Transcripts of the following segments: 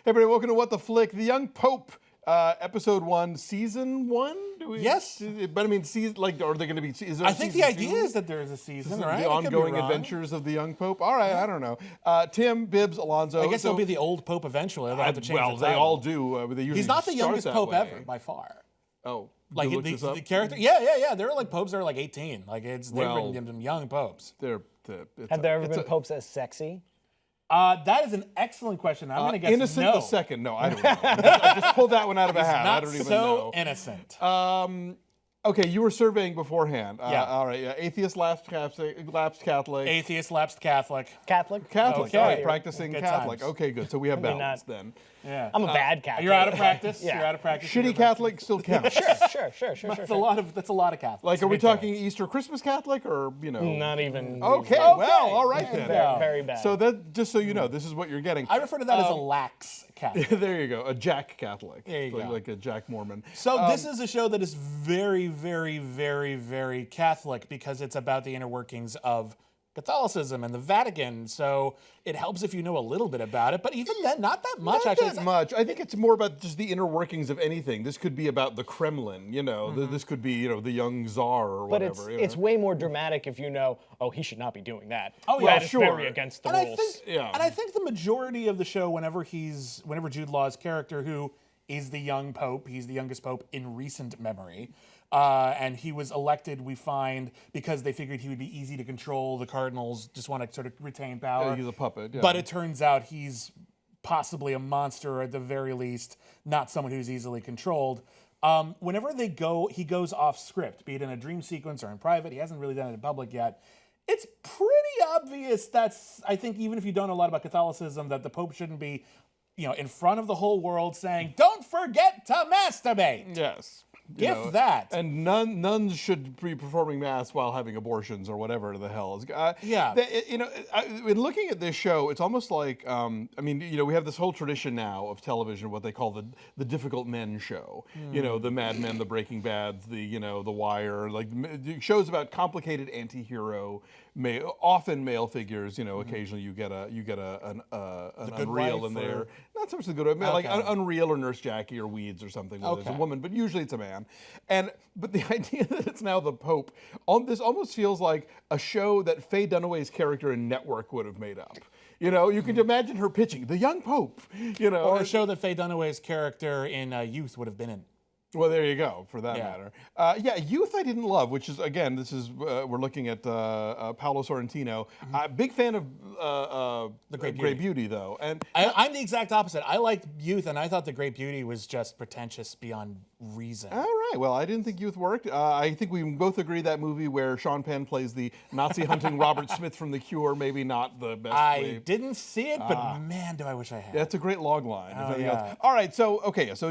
Hey, everybody, welcome to What the Flick, The Young Pope, Episode 1, Season 1? Yes. But I mean, are they going to be, is there I think the idea is that there is a season, right? The ongoing adventures of the young Pope? All right, I don't know. Tim, Bibbs, Alonso. I guess it'll be the old Pope eventually. They'll have to change the they title. all do. They usually He's not the start youngest that Pope way. ever, by far. Oh, Like you looked this up? the character, yeah. There are like popes that are like 18. Like they've written them young popes. Have there ever been popes as sexy? That is an excellent question. I'm gonna guess Innocent no. the Second. No, I don't know. I just pulled that one out of a hat. I don't even know. Innocent. Okay, you were surveying beforehand. Yeah. All right. Yeah. Atheist, lapsed Catholic. Atheist, lapsed Catholic. Catholic. Okay. All right, practicing Good Catholic. times. Okay, good. So we have balance then. Yeah. I'm a bad Catholic. You're out of practice. Yeah. You're out of practice. Shitty Catholic still counts. Sure. That's a lot of Catholics. Like, are we talking Easter, Christmas Catholic, or Not even. Okay. Well, all right then. Very bad. So that, just so you know, this is what you're getting. I refer to that as a lax Catholic. There you go, a Jack Catholic. There you go. Like a Jack Mormon. So this is a show that is very, very, very, very Catholic because it's about the inner workings of Catholicism and the Vatican. So it helps if you know a little bit about it, but even then, not that much. Not that much. I think it's more about just the inner workings of anything. This could be about the Kremlin, you know. This could be, you know, the young czar or But whatever. it's way more dramatic if you know, oh, he should not be doing that. Oh, yeah, That is sure. very against the rules. And I think the majority of the show, whenever Jude Law's character, who is the young pope, he's the youngest pope in recent memory, and he was elected, we find, because they figured he would be easy to control. The cardinals just want to sort of retain power. He's a puppet. Yeah. But it turns out he's possibly a monster, or at the very least, not someone who's easily controlled. Whenever he goes off script, be it in a dream sequence or in private. He hasn't really done it in public yet. It's pretty obvious I think even if you don't know a lot about Catholicism, that the Pope shouldn't be, in front of the whole world saying, "Don't forget to masturbate." Yes. If that. And nuns should be performing mass while having abortions or whatever the hell is. In looking at this show, it's almost like, we have this whole tradition now of television, what they call the difficult men show. The Mad Men, the Breaking Bads, the Wire, like shows about complicated anti-hero, often male figures. Occasionally you get an Unreal in there. Not so much the good, like Unreal or Nurse Jackie or Weeds or something. Where there's a woman, but usually it's a man. But the idea that it's now the Pope, this almost feels like a show that Faye Dunaway's character in Network would have made up. You can imagine her pitching the young Pope. Or a show that Faye Dunaway's character in Youth would have been in. Well, there you go, for that matter. Youth I didn't love, which is, again, we're looking at Paolo Sorrentino. Big fan of The Great Beauty, though. And I'm the exact opposite. I liked Youth, and I thought The Great Beauty was just pretentious beyond reason. All right, well, I didn't think Youth worked. I think we both agree that movie where Sean Penn plays the Nazi-hunting Robert Smith from The Cure, maybe not the best I didn't see it, but man, do I wish I had. That's a great log line. Yeah. All right, so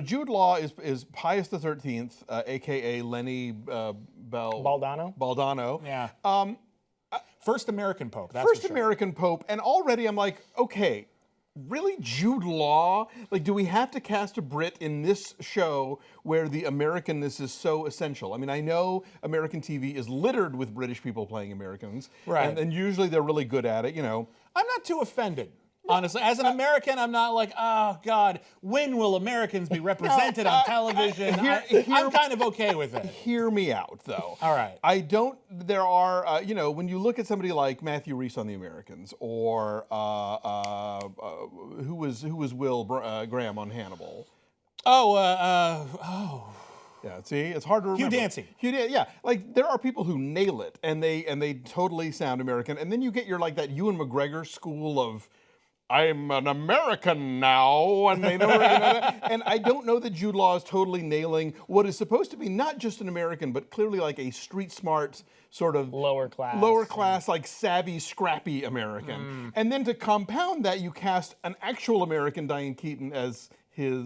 Jude Law is Pius XIII, a.k.a. Lenny Baldano. Yeah. First American Pope, that's First for sure. American Pope, and already I'm like, okay, really, Jude Law? Like, do we have to cast a Brit in this show where the Americanness is so essential? I mean, I know American TV is littered with British people playing Americans, right? And usually they're really good at it, I'm not too offended. Honestly, as an American, I'm not like, oh, God, when will Americans be represented on television? I'm kind of okay with it. Hear me out, though. All right. There are, when you look at somebody like Matthew Rhys on The Americans, or who was Will Graham on Hannibal? Yeah, see, it's hard to remember. Hugh Dancy. Yeah, like there are people who nail it, and they totally sound American, and then you get that Ewan McGregor school of, I'm an American now, and they know, and I don't know that Jude Law is totally nailing what is supposed to be not just an American, but clearly like a street smart sort of lower class, like savvy, scrappy American. And then to compound that, you cast an actual American, Diane Keaton, as his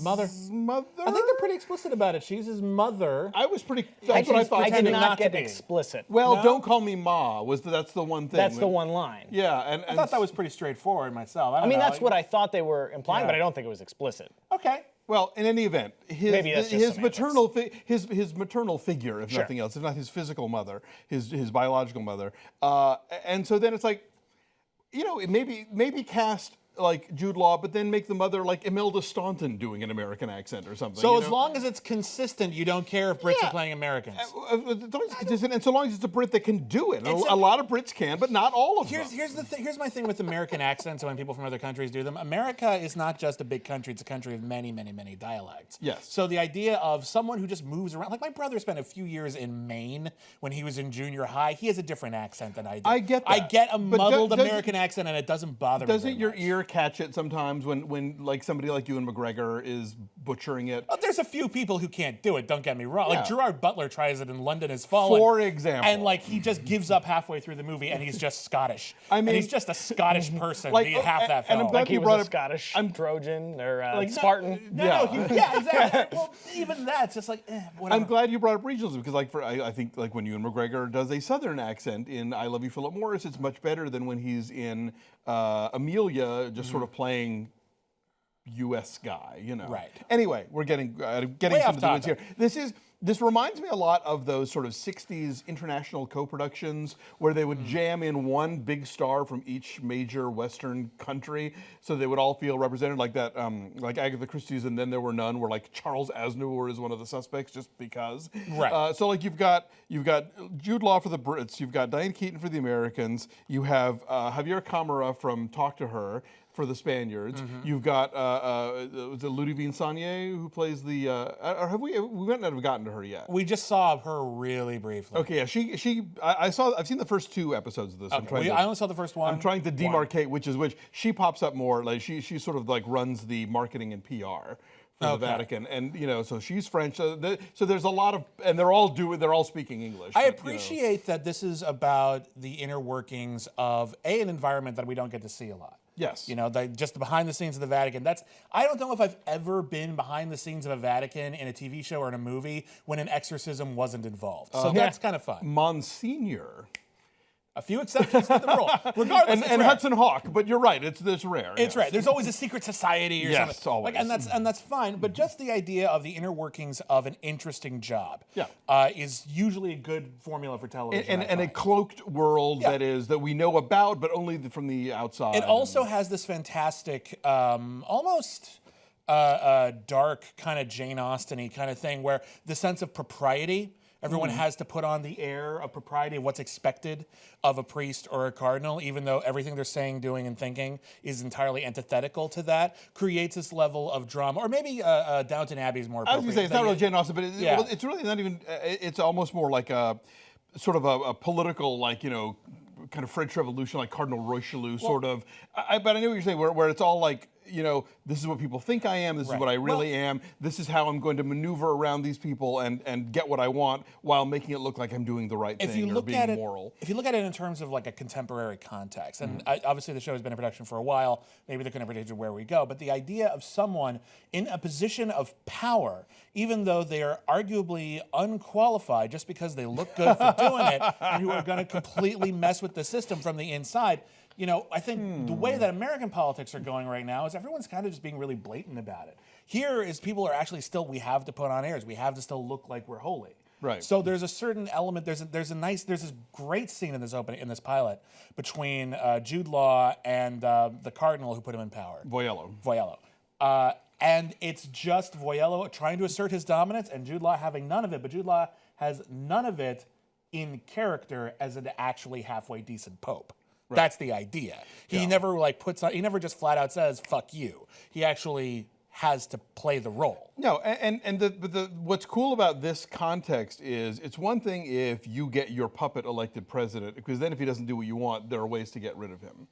mother. I think they're pretty explicit about it. She's his mother. That's what I thought. I did not get explicit. Well, No? Don't call me Ma. That's the one thing. That's the one line. Yeah, and I thought that was pretty straightforward myself. I mean, that's what I thought they were implying, but I don't think it was explicit. Okay. Well, in any event, his maternal figure, if nothing else, if not his physical mother, his biological mother, and so then it's like, maybe cast like Jude Law, but then make the mother like Imelda Staunton doing an American accent or something. So as long as it's consistent, you don't care if Brits Yeah. are playing Americans. As long as it's consistent, and so long as it's a Brit that can do it. A lot of Brits can, but not all of them. Here's my thing with American accents when people from other countries do them. America is not just a big country; it's a country of many, many, many dialects. Yes. So the idea of someone who just moves around, like my brother spent a few years in Maine when he was in junior high. He has a different accent than I do. I get that. I get a But muddled American accent, and it doesn't bother me. Doesn't your ear catch it sometimes when like somebody like Ewan McGregor is butchering it? Well, there's a few people who can't do it. Don't get me wrong. Yeah. Like Gerard Butler tries it in London Has Fallen, For example. and like he just gives up halfway through the movie, and he's just Scottish. I mean, and he's just a Scottish person like, being half that and I'm film. glad Like he you was brought a up- Scottish Trojan or Like, Spartan. Yeah, exactly. Well, even that's just like, whatever. I'm glad you brought up regionals because, like, I think like when Ewan McGregor does a Southern accent in I Love You, Philip Morris, it's much better than when he's in Amelia, just sort of playing U.S. guy, you know. Right. Anyway, we're getting Way some off of the woods here. topic. This reminds me a lot of those sort of 60s international co-productions where they would jam in one big star from each major Western country so they would all feel represented, like that, like Agatha Christie's And Then There Were None, where like Charles Aznavour is one of the suspects just because. Right. So like you've got Jude Law for the Brits, you've got Diane Keaton for the Americans, you have Javier Camara from Talk to Her for the Spaniards. You've got was it Ludivine Sagnier who plays the or have we might not have gotten to her yet. We just saw her really briefly. Okay, yeah, I've seen the first 2 episodes of this. Okay, I only saw the first one. I'm trying to demarcate which is which. She pops up more, like she sort of like runs the marketing and PR for the Vatican, and so she's French. So there's a lot of, and they're all speaking English. I appreciate that this is about the inner workings of an environment that we don't get to see a lot. Yes. Just the behind the scenes of the Vatican. I don't know if I've ever been behind the scenes of a Vatican in a TV show or in a movie when an exorcism wasn't involved. So that's kind of fun. Monsignor. A few exceptions to the rule. Regardless, and Hudson Hawk, but you're right. It's rare. It's right. There's always a secret society or something. Always. And that's fine. But just the idea of the inner workings of an interesting job is usually a good formula for television. And a cloaked world that we know about, but only from the outside. It also has this fantastic, almost dark kind of Jane Austen-y kind of thing where the sense of propriety. Everyone has to put on the air of propriety of what's expected of a priest or a cardinal, even though everything they're saying, doing, and thinking is entirely antithetical to that, creates this level of drama. Or maybe Downton Abbey is more appropriate. I was going to say, it's not really Jane Austen, but it's really not even, it's almost more like a sort of a political, like, kind of French Revolution, like Cardinal Richelieu, sort of. But I know what you're saying, where it's all like, this is what people think I am, this is what I really am, this is how I'm going to maneuver around these people and get what I want while making it look like I'm doing the right thing or being moral. If you look at it in terms of like a contemporary context, and obviously the show has been in production for a while, maybe they couldn't have predicted where we go, but the idea of someone in a position of power, even though they are arguably unqualified just because they look good for doing it, and who are going to completely mess with the system from the inside, I think the way that American politics are going right now is everyone's kind of just being really blatant about it. Here is people are actually still, we have to put on airs. We have to still look like we're holy. Right. So there's a certain element, there's this great scene in this pilot between Jude Law and the cardinal who put him in power. Voyello. And it's just Voyello trying to assert his dominance and Jude Law having none of it, but Jude Law has none of it in character as an actually halfway decent pope. Right. That's the idea. He never he never just flat out says "fuck you." He actually has to play the role. No, and what's cool about this context is it's one thing if you get your puppet elected president, because then if he doesn't do what you want, there are ways to get rid of him.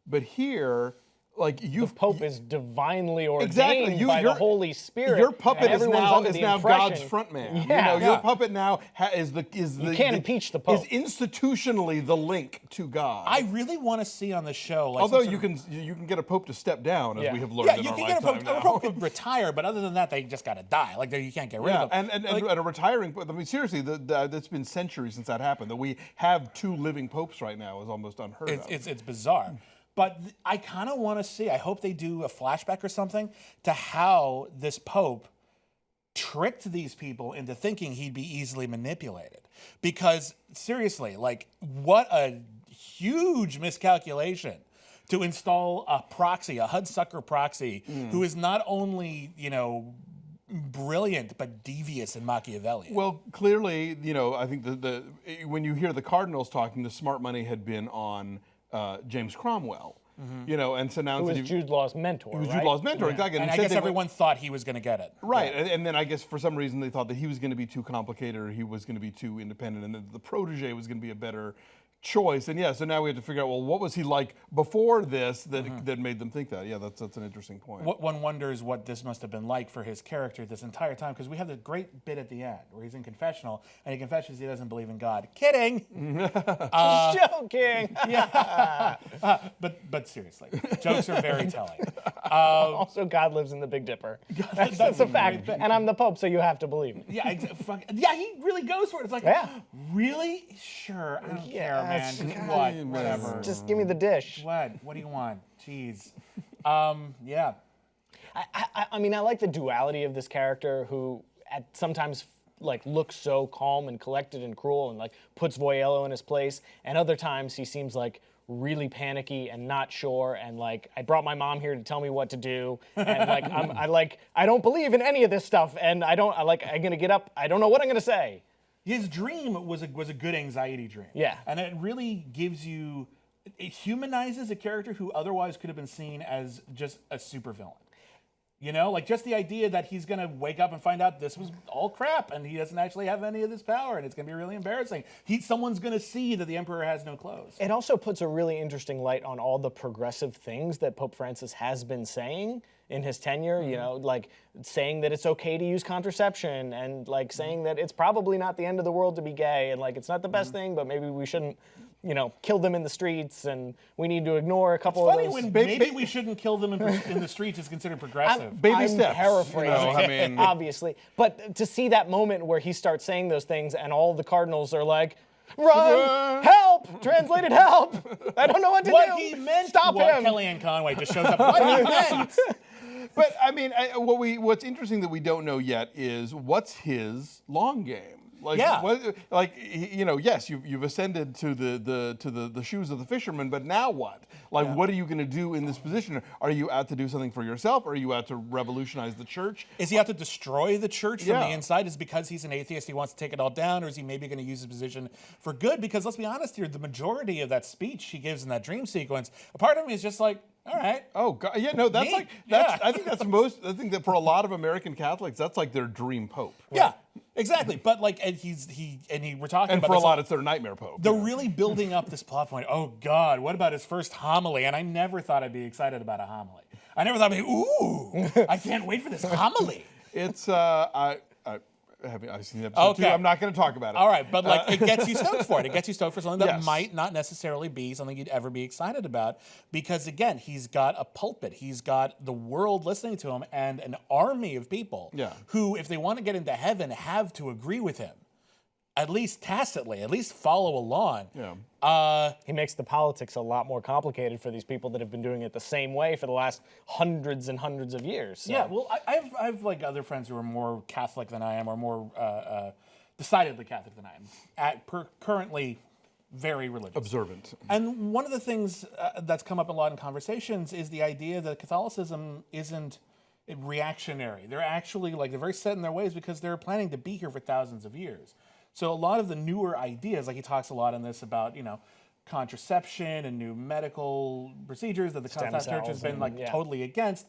But here, like the Pope is divinely ordained by the Holy Spirit. Your puppet is now God's frontman. Yeah. Your puppet now you can't impeach the Pope. Is institutionally the link to God. I really want to see on the show. Like, although you can get a pope to step down, as we have learned in our lifetime now. Yeah, you can get a pope could retire, but other than that, they just got to die. Like you can't get rid of them. And a retiring. I mean, seriously, that's been centuries since that happened. That we have 2 living popes right now is almost unheard of. It's bizarre. But I kind of want to see, I hope they do a flashback or something to how this Pope tricked these people into thinking he'd be easily manipulated. Because seriously, like what a huge miscalculation to install a proxy, a Hudsucker proxy, who is not only, brilliant but devious and Machiavellian. Well, clearly, I think when you hear the cardinals talking, the smart money had been on James Cromwell. And so now Who was Jude Law's mentor, He was Jude Law's mentor, exactly. And I guess everyone thought he was going to get it. Right, and then I guess for some reason they thought that he was going to be too complicated or he was going to be too independent and that the protege was going to be a better choice. And so now we have to figure out, well, what was he like before this that made them think that? Yeah, that's an interesting point. One wonders what this must have been like for his character this entire time, because we have the great bit at the end where he's in confessional and he confesses he doesn't believe in God. Kidding! Just joking! Yeah. But seriously, jokes are very telling. Also, God lives in the Big Dipper. That's a fact. And I'm the Pope, so you have to believe me. Yeah, he really goes for it. It's like, really? Sure, I don't care, man. Just what? Whatever. Just give me the dish. What do you want? Jeez. Yeah. I mean, I like the duality of this character who sometimes looks so calm and collected and cruel and puts Voyello in his place, and other times he seems really panicky and not sure and I brought my mom here to tell me what to do and I don't believe in any of this stuff and I'm gonna get up, I don't know what I'm gonna say. His dream was a good anxiety dream. Yeah. And it really gives you, it humanizes a character who otherwise could have been seen as just a supervillain. Just the idea that he's going to wake up and find out this was all crap and he doesn't actually have any of this power and it's going to be really embarrassing. Someone's going to see that the emperor has no clothes. It also puts a really interesting light on all the progressive things that Pope Francis has been saying in his tenure, saying that it's okay to use contraception and saying that it's probably not the end of the world to be gay and it's not the best thing, but maybe we shouldn't kill them in the streets, and we need to ignore a couple of those. It's funny when maybe we shouldn't kill them in the streets is considered progressive. Baby steps. I'm paraphrasing, obviously. But to see that moment where he starts saying those things, and all the cardinals are like, "Run! Help! Translated help! I don't know what to do." What he meant. Stop him! Kellyanne Conway just shows up. What he meant. But I mean, what's interesting that we don't know yet is what's his long game. Yes, you've ascended to the shoes of the fisherman, but now what? What are you going to do in this position? Are you out to do something for yourself? Are you out to revolutionize the church? Is he out to destroy the church from the inside? Is it because he's an atheist, he wants to take it all down, or is he maybe going to use his position for good? Because let's be honest here, the majority of that speech he gives in that dream sequence, a part of me is just like, all right. Oh God, yeah, no, that's Neat. I think I think that for a lot of American Catholics, that's their dream pope. Right? Yeah, exactly. But we're talking about for a lot, it's their nightmare pope. They're really building up this plot point. Oh God, what about his first homily? And I never thought I'd be excited about a homily. I never thought I'd be, ooh, I can't wait for this homily. It's I've seen the episode too. I'm not going to talk about it. All right, but it gets you stoked for it. It gets you stoked for something that might not necessarily be something you'd ever be excited about, because again, he's got a pulpit, he's got the world listening to him, and an army of people who, if they want to get into heaven, have to agree with him, at least tacitly, at least follow along. He makes the politics a lot more complicated for these people that have been doing it the same way for the last hundreds and hundreds of years. So. Yeah, well, I have other friends who are more Catholic than I am, or more decidedly Catholic than I am. Currently, very religious. Observant. And one of the things that's come up a lot in conversations is the idea that Catholicism isn't reactionary. They're actually they're very set in their ways because they're planning to be here for thousands of years. So a lot of the newer ideas, he talks a lot in this about, contraception and new medical procedures that the Catholic Church has been totally against,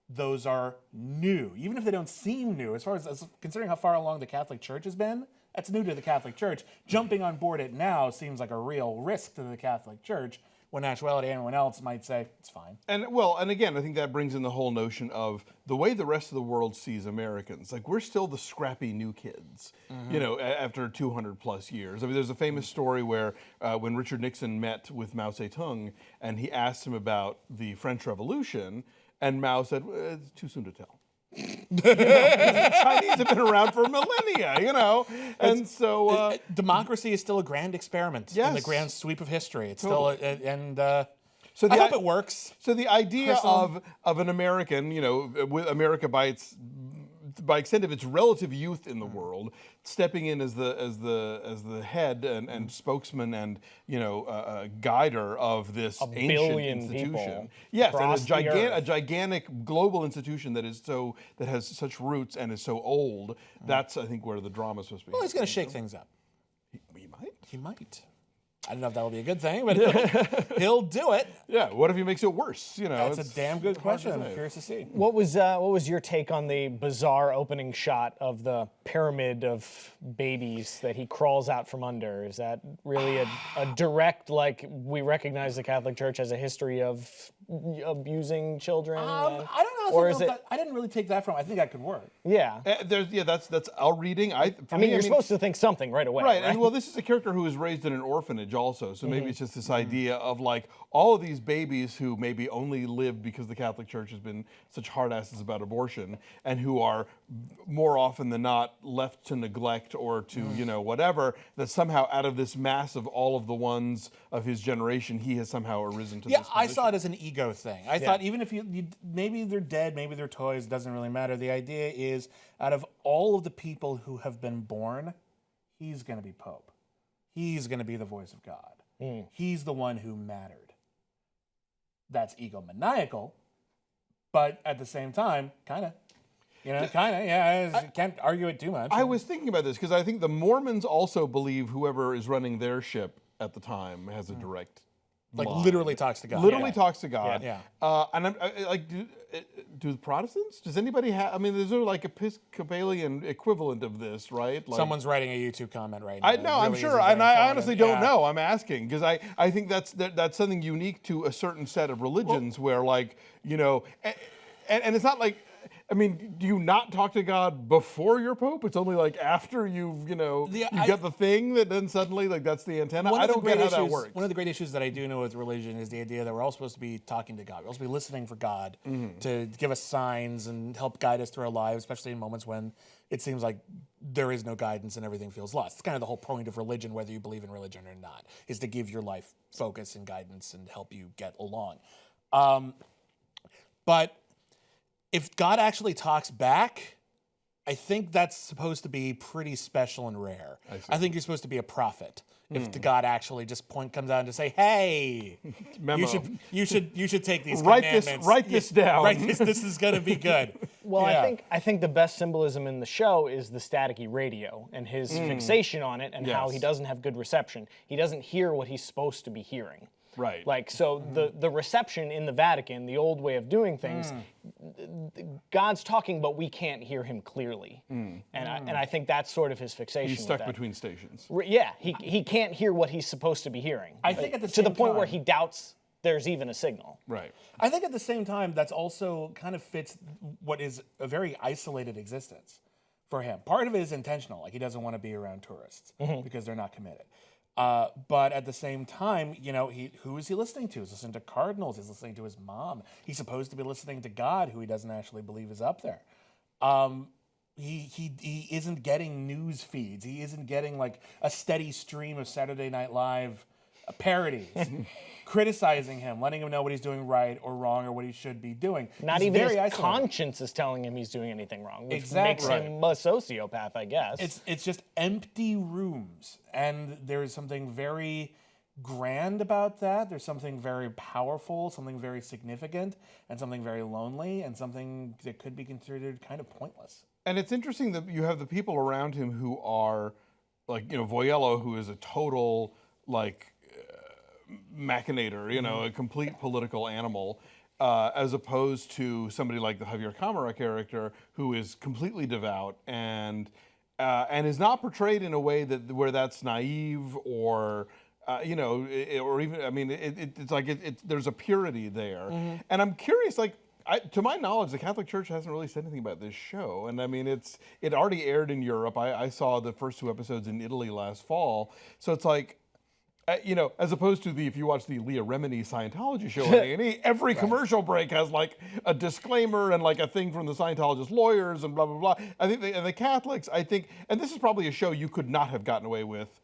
those are new. Even if they don't seem new, as far as considering how far along the Catholic Church has been, that's new to the Catholic Church. Jumping on board it now seems like a real risk to the Catholic Church, when in actuality anyone else might say it's fine. And again, I think that brings in the whole notion of the way the rest of the world sees Americans. We're still the scrappy new kids, after 200 plus years. I mean, there's a famous story where when Richard Nixon met with Mao Zedong and he asked him about the French Revolution, and Mao said, it's too soon to tell. The Chinese have been around for millennia, and so democracy is still a grand experiment in the grand sweep of history. It's still, so I hope it works. So the idea of an American, with America by its by extent of its relative youth in the world, stepping in as the head and spokesman and guider of this ancient institution. Yes, and a gigantic global institution that has such roots and is so old. That's, I think, where the drama is supposed to be. Well, he's going to shake things up. He might. He might. I don't know if that will be a good thing, but he'll do it. Yeah. What if he makes it worse? That's a damn good question. I'm curious to see. What was your take on the bizarre opening shot of the pyramid of babies that he crawls out from under? Is that really a direct, like, we recognize the Catholic Church has a history of abusing children? I don't know. Or is it? I didn't really take that from. I think that could work. Yeah. That's our reading. You're supposed to think something right away. Right. And well, this is a character who was raised in an orphanage also, so maybe it's just this idea of like all of these babies who maybe only live because the Catholic Church has been such hard asses about abortion, and who are more often than not left to neglect or to whatever, that somehow out of this mass of all of the ones of his generation, he has somehow arisen to this position. I saw it as an ego thing. I thought even if you maybe they're dead, maybe they're toys, doesn't really matter. The idea is, out of all of the people who have been born, he's going to be Pope. He's going to be the voice of God. He's the one who mattered. That's egomaniacal, but at the same time, kind of. I can't argue it too much. I was thinking about this because I think the Mormons also believe whoever is running their ship at the time has a direct literally talks to God. Literally talks to God. Yeah. And I'm do Protestants? Does anybody have? I mean, is there like Episcopalian equivalent of this, right? Like, someone's writing a YouTube comment right now. I'm sure, and I honestly don't know. I'm asking because I think that's something unique to a certain set of religions where, like, and it's not like. I mean, do you not talk to God before you're Pope? It's only like after you get the thing that then suddenly, like, that's the antenna. I don't get how that works. One of the great issues that I do know with religion is the idea that we're all supposed to be talking to God. We're all supposed to be listening for God to give us signs and help guide us through our lives, especially in moments when it seems like there is no guidance and everything feels lost. It's kind of the whole point of religion, whether you believe in religion or not, is to give your life focus and guidance and help you get along. But if God actually talks back, I think that's supposed to be pretty special and rare. I think you're supposed to be a prophet. If the God actually just comes out and just say, "Hey, you should take these commandments. Write this down. Write this. This is going to be good." Well, I think the best symbolism in the show is the staticky radio and his fixation on it, and how he doesn't have good reception. He doesn't hear what he's supposed to be hearing. Right. Like, so the reception in the Vatican, the old way of doing things, God's talking, but we can't hear him clearly. And I think that's sort of his fixation. He's stuck between stations. Yeah, he can't hear what he's supposed to be hearing. I think to the point where he doubts there's even a signal. Right. I think at the same time, that's also kind of fits what is a very isolated existence for him. Part of it is intentional, like he doesn't want to be around tourists because they're not committed. But at the same time, who is he listening to? He's listening to cardinals. He's listening to his mom. He's supposed to be listening to God, who he doesn't actually believe is up there. He isn't getting news feeds. He isn't getting like a steady stream of Saturday Night Live parodies, criticizing him, letting him know what he's doing right or wrong or what he should be doing. Not even his conscience is telling him he's doing anything wrong, which makes him a sociopath, I guess. It's just empty rooms, and there's something very grand about that. There's something very powerful, something very significant, and something very lonely, and something that could be considered kind of pointless. And it's interesting that you have the people around him who are, like, Voyello, who is a total, like, machinator, a complete political animal, as opposed to somebody like the Javier Camara character, who is completely devout and is not portrayed in a way where that's naive or or even, I mean, it's like there's a purity there. And I'm curious, like, to my knowledge, the Catholic Church hasn't really said anything about this show. And I mean, it already aired in Europe. I saw the first 2 episodes in Italy last fall. So it's like, as opposed to if you watch the Leah Remini Scientology show on A&E, every commercial break has like a disclaimer and like a thing from the Scientologist lawyers and blah, blah, blah. I think the Catholics, and this is probably a show you could not have gotten away with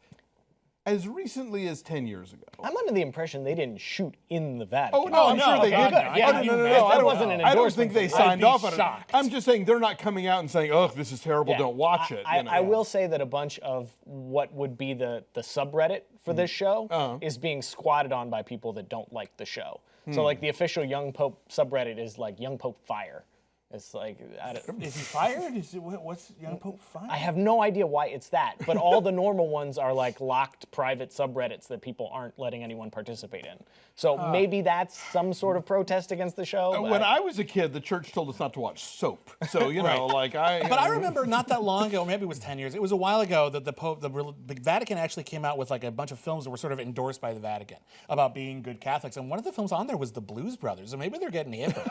as recently as 10 years ago. I'm under the impression they didn't shoot in the Vatican. Oh, no, I'm sure they God, did. no. Yeah, Oh, no. that wasn't an I don't endorsement think they for signed be off on it. shocked. I'm just saying they're not coming out and saying, "Oh, this is terrible. Yeah. Don't watch it." I will say that a bunch of what would be the subreddit for this show is being squatted on by people that don't like the show. So like the official Young Pope subreddit is like Young Pope Fire. It's like, Is he fired? What's Young Pope fired? I have no idea why it's that, but all the normal ones are like locked private subreddits that people aren't letting anyone participate in. So maybe that's some sort of protest against the show. When I was a kid, the church told us not to watch soap. So, you know, like I... But I remember not that long ago, or maybe it was 10 years, it was a while ago that the Vatican actually came out with like a bunch of films that were sort of endorsed by the Vatican about being good Catholics. And one of the films on there was The Blues Brothers. So maybe they're getting hipper.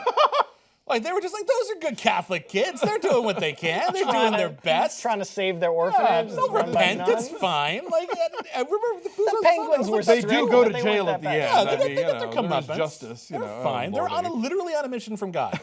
Like, they were just like, those are good Catholic kids. They're doing what they can. They're doing their best. Trying to save their orphanage. They'll repent. It's fine. Like, I remember the Penguins were They strict, do go but to they jail weren't at the that end. bad. Yeah, I they mean, get their there's comeuppance. justice. They're Oh, fine. They're Lordy. literally on a mission from God.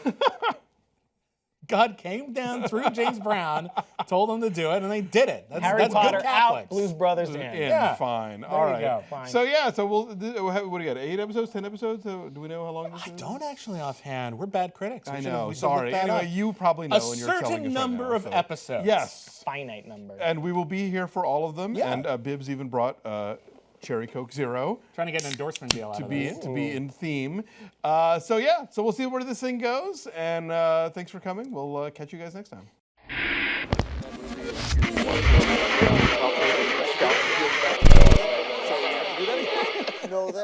God came down through James Brown, told them to do it, and they did it. Harry that's Potter good out, Catholics. Blues Brothers in. Yeah. Fine. There All you right. go. Fine. So yeah. So what do you got? 8 episodes? 10 episodes? Do we know how long this is? I don't actually offhand. We're bad critics. I We should- know. we should look Sorry. that Anyway, up. you probably know. A and you're telling certain us number right now, of so. episodes. Yes. Finite number. And we will be here for all of them. Yeah. And Bibbs even brought Cherry Coke Zero Trying to get an endorsement deal out to of be this. in theme. So yeah. So we'll see where this thing goes. And thanks for coming. We'll catch you guys next time. Know that.